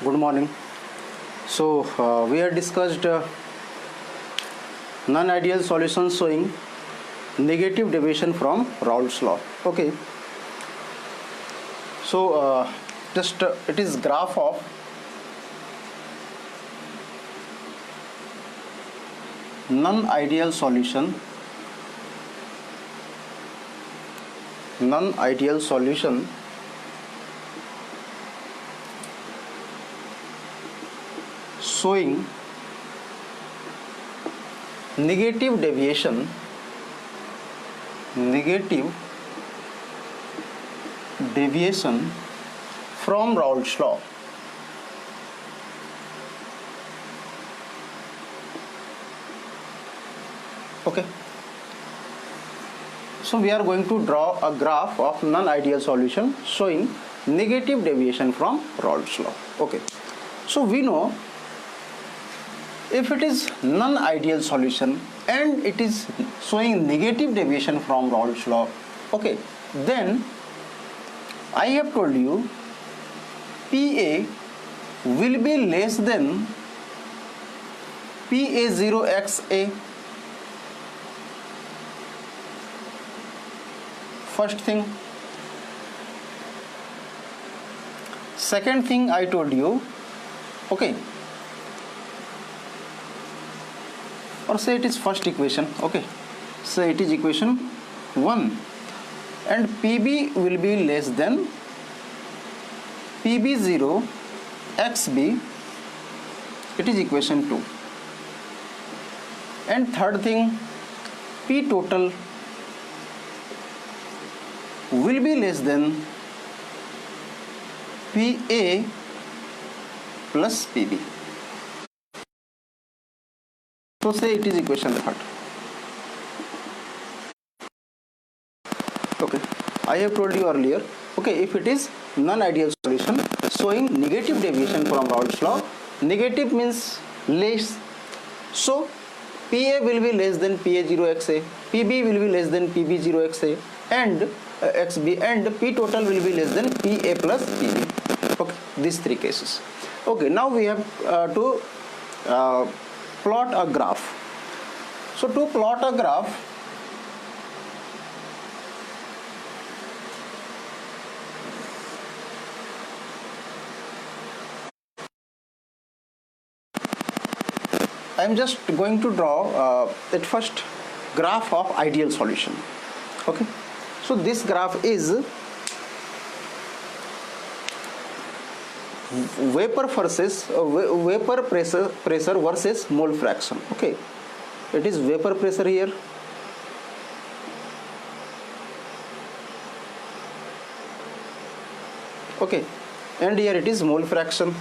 Good morning. We have discussed non-ideal solutions showing negative deviation from Raoult's law. Okay. It is graph of non-ideal solution showing negative deviation from Raoult's law. Okay. So we are going to draw a graph of non-ideal solution showing negative deviation from Raoult's law. Okay. So we know if it is non-ideal solution and it is showing negative deviation from Raoult's law, okay, then I have told you PA will be less than PA0XA. First thing. Second thing I told you, okay, or say it is first equation, okay, say it is equation 1, and PB will be less than PB0 XB, it is equation 2. And third thing, P total will be less than PA plus PB. So say it is equation 3rd. Okay, I have told you earlier, okay, if it is non-ideal solution showing negative deviation from Raoult's law, negative means less, so PA will be less than PA0XA, PB will be less than PB0XA and XB, and P total will be less than PA plus PB. Okay, these three cases. Okay, now we have to plot a graph. So to plot a graph, I am just going to draw at first graph of ideal solution. Okay, so this graph is vapor pressure versus mole fraction. Okay, it is vapor pressure here, okay, and here it is mole fraction.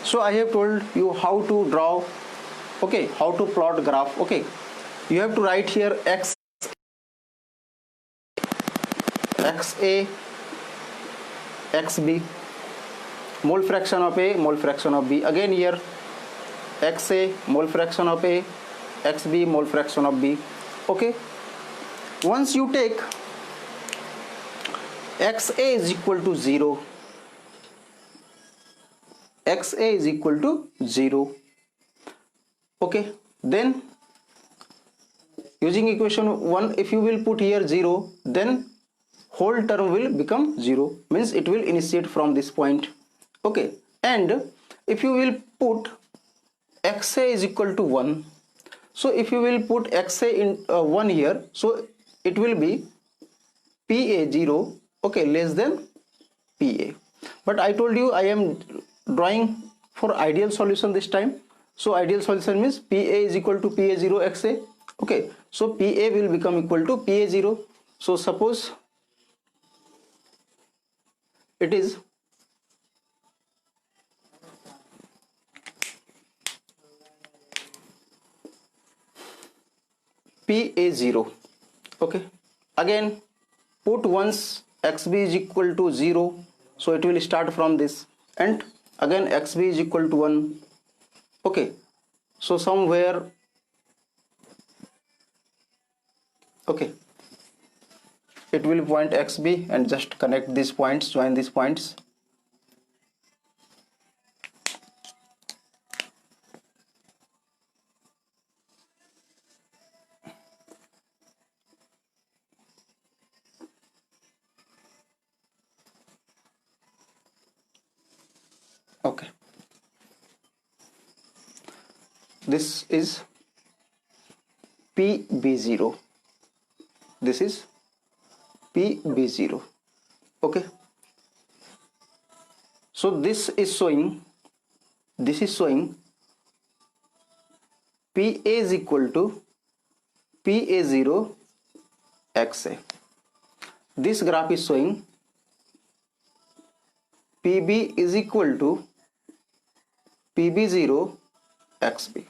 So I have told you how to draw, okay, how to plot graph. Okay, you have to write here XA, XB, mole fraction of A, mole fraction of B. Again here XA, mole fraction of A, XB, mole fraction of B. Okay, once you take XA is equal to 0, XA is equal to 0, okay, then using equation 1, if you will put here 0, then whole term will become 0, means it will initiate from this point. Okay, and if you will put XA is equal to 1, so if you will put XA in 1 here, so it will be PA0, okay, less than PA. But I told you I am drawing for ideal solution this time. So ideal solution means PA is equal to PA0 XA. Okay, so PA will become equal to PA0. So suppose it is PA0. Okay, again put once XB is equal to 0, so it will start from this, and again XB is equal to 1. Okay, so somewhere, okay, it will point XB and just connect these points, join these points. Okay, this is PB0, this is PB0. Okay, so this is showing PA is equal to PA0 XA. This graph is showing PB is equal to PB0 XB,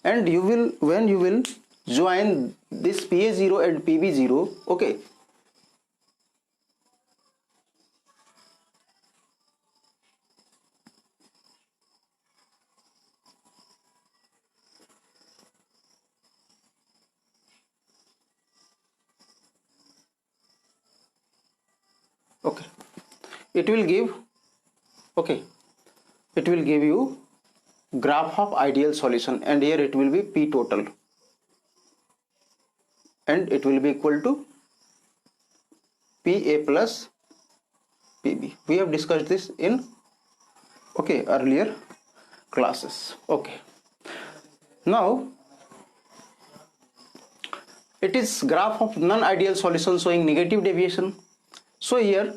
and you will, when you will join this PA0 and PB0, okay, okay, it will give, okay, it will give you graph of ideal solution, and here it will be P total, and it will be equal to PA plus PB. We have discussed this in, okay, earlier classes. Okay, now it is graph of non-ideal solution showing negative deviation. So here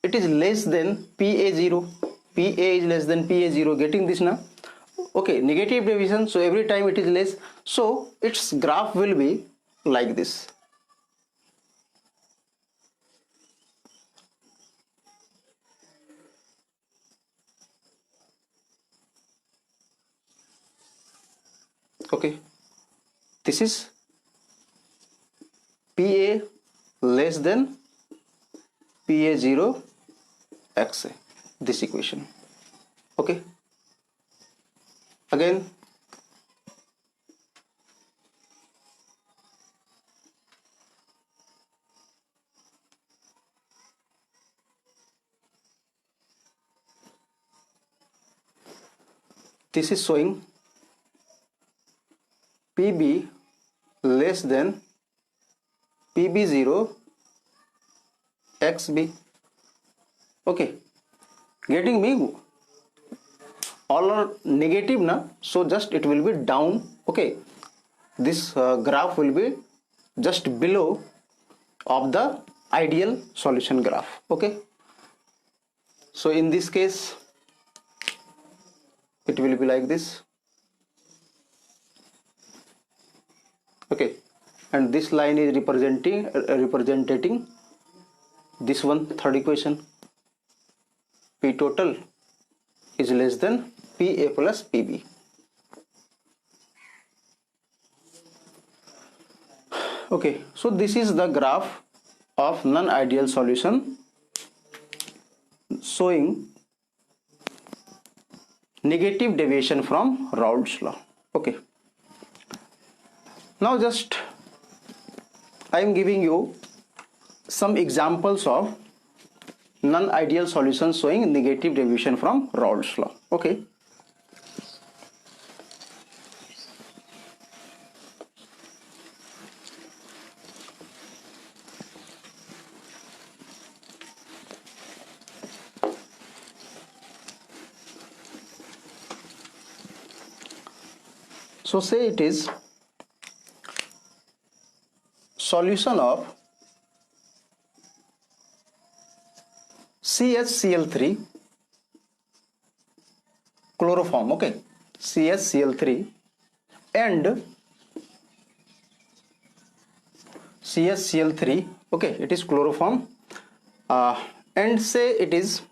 it is less than PA0, PA is less than PA0, getting this now? Okay, negative deviation, so every time it is less, so its graph will be like this. Okay, this is PA less than PA0 XA, this equation. Okay, again this is showing PB less than PB0 XB. Okay, getting me? All are negative na, so just it will be down. Okay, this graph will be just below of the ideal solution graph. Okay, so in this case it will be like this. Okay, and this line is representing this one, third equation. P total is less than PA plus PB. Okay, so this is the graph of non-ideal solution showing negative deviation from Raoult's law. Okay, now just I am giving you some examples of non-ideal solutions showing negative deviation from Raoult's law. Okay, so say it is solution of CHCl3 chloroform. Okay, CHCl3 and CHCl3, okay, it is chloroform, and say it is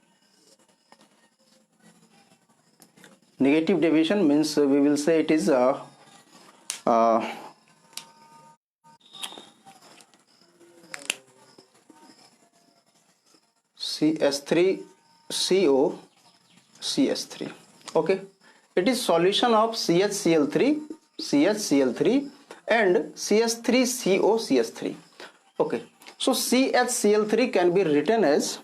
negative deviation, means we will say it is CH3CO CH3. Okay, it is solution of CHCl3 and CH3CO CH3. Okay, So CHCl3 can be written as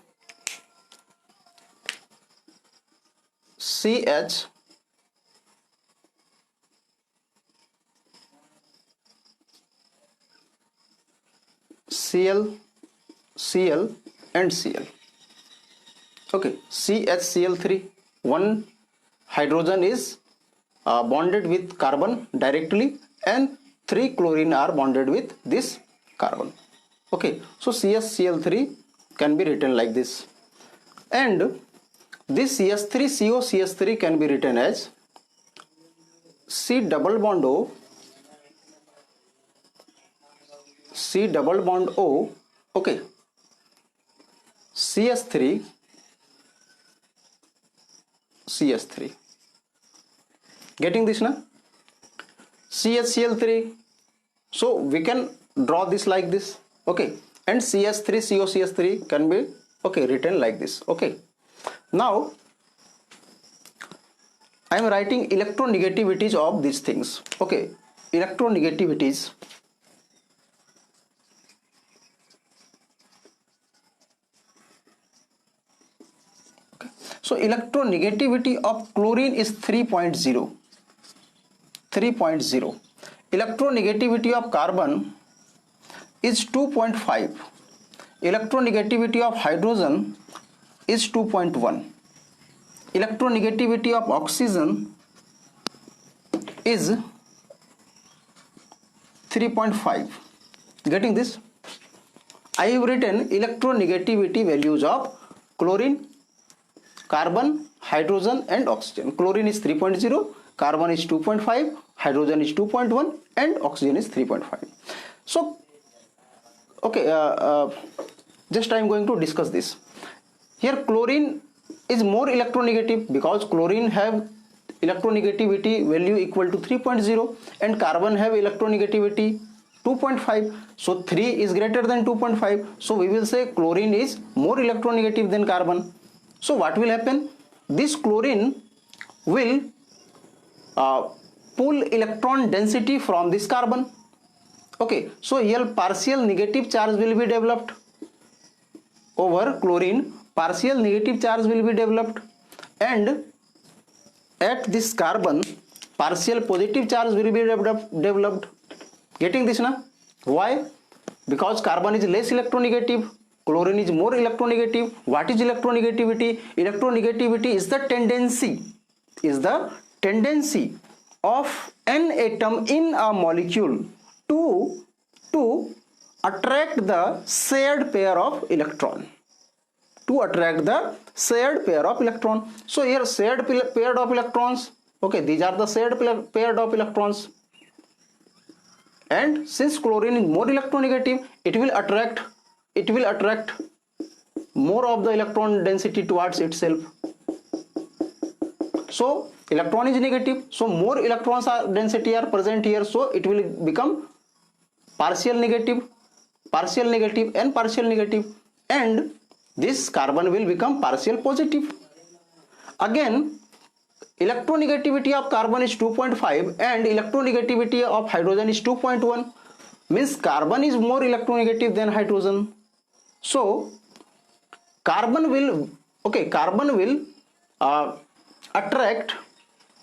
CH Cl, Cl and Cl. Okay, CHCl3, one hydrogen is bonded with carbon directly and 3 chlorine are bonded with this carbon. Okay, so CHCl3 can be written like this, and this CH3COCH3 can be written as C double bond O, C double bond O, okay, CH3, CH3. Getting this now? CHCl3. So we can draw this like this, okay, and CH3COCH3 can be, okay, written like this. Okay, now I am writing electronegativities of these things. Okay, electronegativities. Okay. So electronegativity of chlorine is 3.0. 3.0. Electronegativity of carbon is 2.5. Electronegativity of hydrogen is 2.1. Electronegativity of oxygen is 3.5. Getting this? I have written electronegativity values of chlorine, carbon, hydrogen and oxygen. Chlorine is 3.0, carbon is 2.5, hydrogen is 2.1 and oxygen is 3.5. So, okay, just I am going to discuss this. Here chlorine is more electronegative because chlorine have electronegativity value equal to 3.0 and carbon have electronegativity 2.5. So 3 is greater than 2.5. So we will say chlorine is more electronegative than carbon. So what will happen? This chlorine will pull electron density from this carbon. Okay, so here partial negative charge will be developed over chlorine. Partial negative charge will be developed, and at this carbon partial positive charge will be developed. Getting this now? Why? Because carbon is less electronegative, chlorine is more electronegative. What is electronegativity? Electronegativity is the tendency of an atom in a molecule to attract the shared pair of electron. To attract the shared pair of electron. So here shared pair of electrons. Okay, these are the shared pair of electrons. And since chlorine is more electronegative, it will attract more of the electron density towards itself. So electron is negative, so more electrons density are present here, so it will become partial negative and partial negative, and this carbon will become partial positive. Again, electronegativity of carbon is 2.5 and electronegativity of hydrogen is 2.1, means carbon is more electronegative than hydrogen. So carbon will attract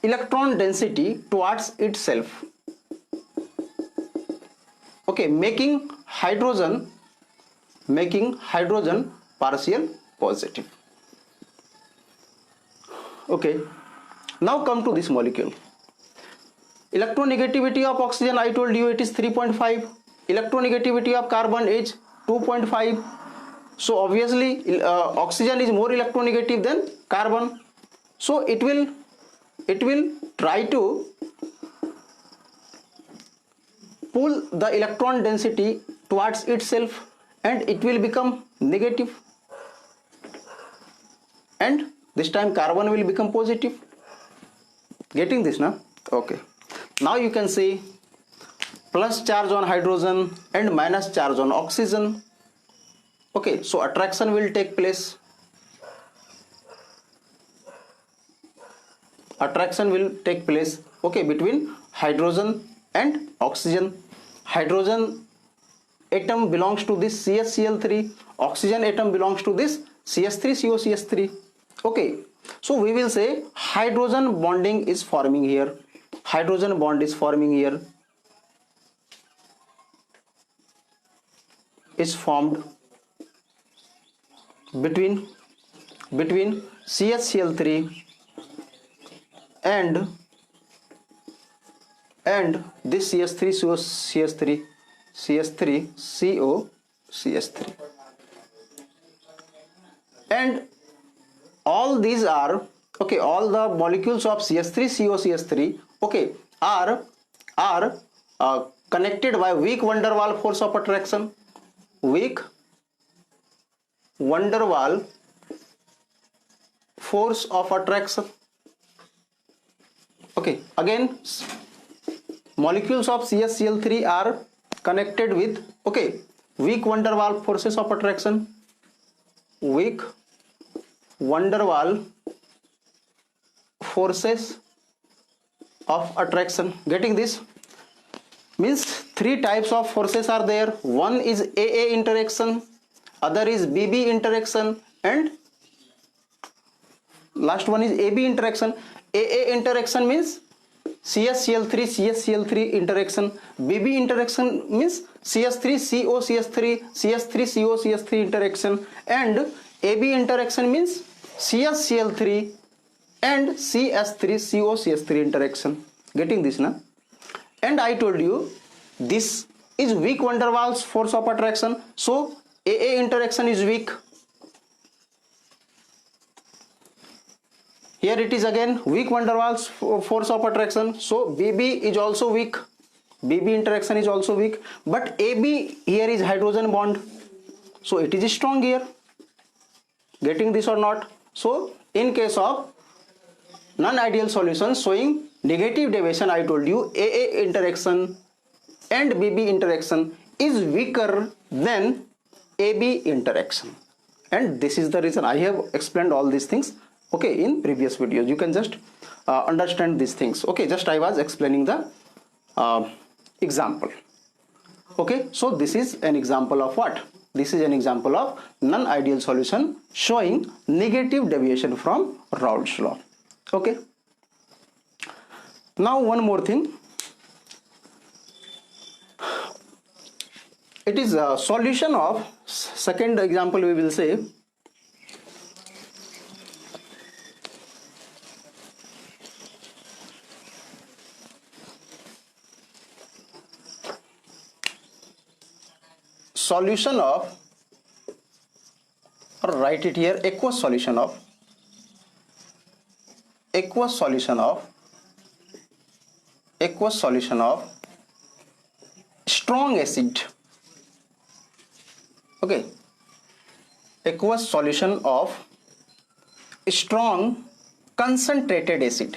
electron density towards itself, okay, making hydrogen partial positive. Okay, now come to this molecule. Electronegativity of oxygen, I told you, it is 3.5. Electronegativity of carbon is 2.5. So obviously oxygen is more electronegative than carbon, so it will try to pull the electron density towards itself and it will become negative, and this time carbon will become positive. Getting this now? Okay, now you can see plus charge on hydrogen and minus charge on oxygen. Okay, so attraction will take place. Okay, between hydrogen and oxygen. Hydrogen atom belongs to this CsCl3, oxygen atom belongs to this CH3COCH3. Okay, so we will say hydrogen bonding is forming here. Hydrogen bond is forming here, is formed between CHCl3 and this CH3COCH3, CH3COCH3, and all these are okay, all the molecules of CH3COCH3 okay are connected by weak van der Waals force of attraction. Weak van der Waals force of attraction. Okay, again molecules of CHCl3 are connected with okay weak van der Waals forces of attraction. Weak van der Waals forces of attraction. Getting this? Means three types of forces are there. One is AA interaction, other is BB interaction, and last one is AB interaction. AA interaction means CHCl3 interaction. BB interaction means CH3COCH3 CH3COCH3 interaction, and AB interaction means CHCl3 and CH3COCH3 interaction. Getting this na? And I told you this is weak van der Waals force of attraction, so AA interaction is weak. Here it is again weak van der Waals force of attraction, so BB is also weak. BB interaction is also weak, but AB here is hydrogen bond, so it is strong here. Getting this or not? So in case of non-ideal solution showing negative deviation, I told you AA interaction and BB interaction is weaker than AB interaction, and this is the reason I have explained all these things okay in previous videos. You can just understand these things. Okay, just I was explaining the example. Okay, so this is an example of what? This is an example of non-ideal solution showing negative deviation from Raoult's law. Okay, now one more thing, it is a solution of second example. We will say solution of, or write it here, aqueous solution of strong acid. Okay, aqueous solution of strong concentrated acid.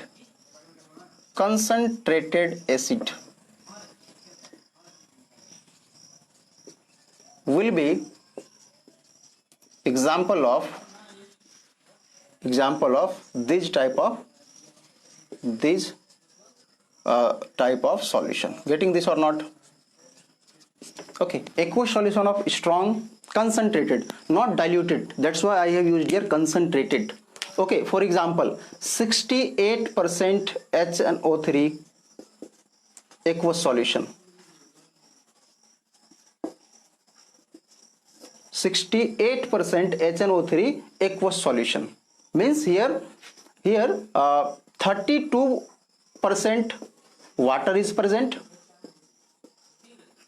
Will be example of this type of solution. Getting this or not? Okay, aqueous solution of strong concentrated, not diluted, that's why I have used here concentrated. Okay, for example 68% HNO3 aqueous solution, 68% HNO3 aqueous solution means here 32% water is present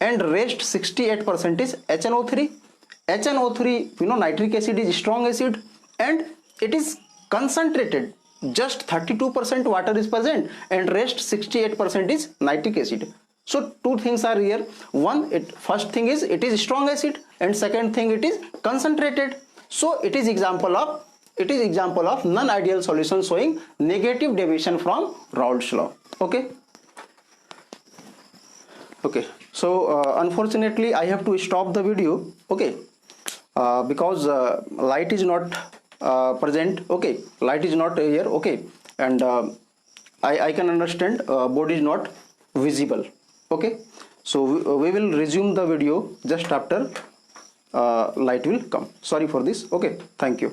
and rest 68% is HNO3. HNO3, you know, nitric acid is strong acid and it is concentrated. Just 32% water is present and rest 68% is nitric acid. So two things are here. One, first thing is it is strong acid, and second thing it is concentrated. So it is example of non-ideal solution showing negative deviation from Raoult's law. Okay. So unfortunately I have to stop the video. Okay. Because light is not present. Okay, light is not here. Okay, and I can understand board is not visible. Okay, So we will resume the video just after light will come. Sorry for this. Okay, thank you.